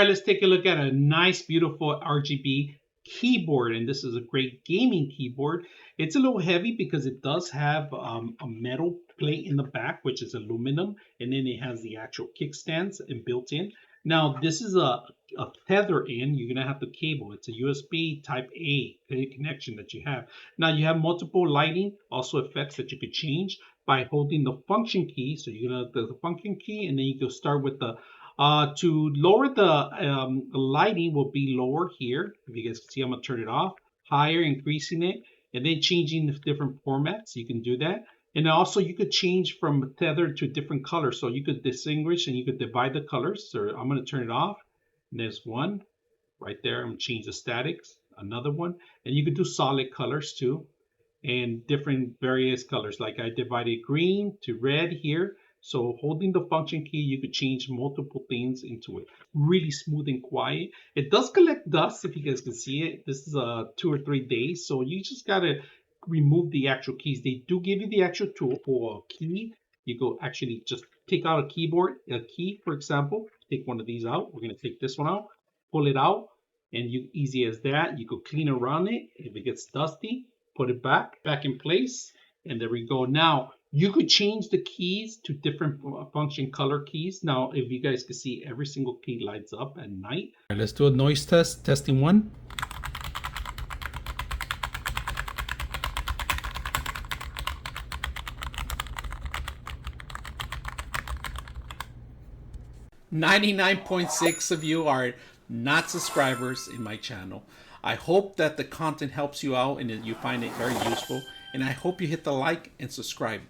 right, let's take a look at a nice, beautiful RGB keyboard. And this is a great gaming keyboard. It's a little heavy because it does have a metal plate in the back, which is aluminum. And then it has the actual kickstands and built in. Now, this is a tether in. You're going to have the cable. It's a USB type A connection that you have. Now, you have multiple lighting, also effects that you could change by holding the function key. So you're going to the function key, and then you go start with the to lower the lighting will be lower here. If you guys can see, I'm going to turn it off. Higher, increasing it, and then changing the different formats. You can do that. And also you could change from tether to different colors. So you could distinguish and you could divide the colors. So I'm going to turn it off. And there's one right there. I'm going to change the statics. Another one. And you could do solid colors too. And different various colors. Like I divided green to red here. So holding the function key, you could change multiple things into it. Really smooth and quiet. It does collect dust, if you guys can see it. This is 2 or 3 days. So you just got to remove the actual keys. They do give you the actual tool for a key. You go actually just take out a key, for example. Take one of these out. We're going to take this one out, pull it out, and easy as that. You go clean around it. If it gets dusty, put it back in place, and there we go. Now, you could change the keys to different function color keys. Now, if you guys can see, every single key lights up at night. All right, let's do a noise test. Testing 1. .6 of you are not subscribers in my channel. I hope that the content helps you out and that you find it very useful. And I hope you hit the like and subscribe.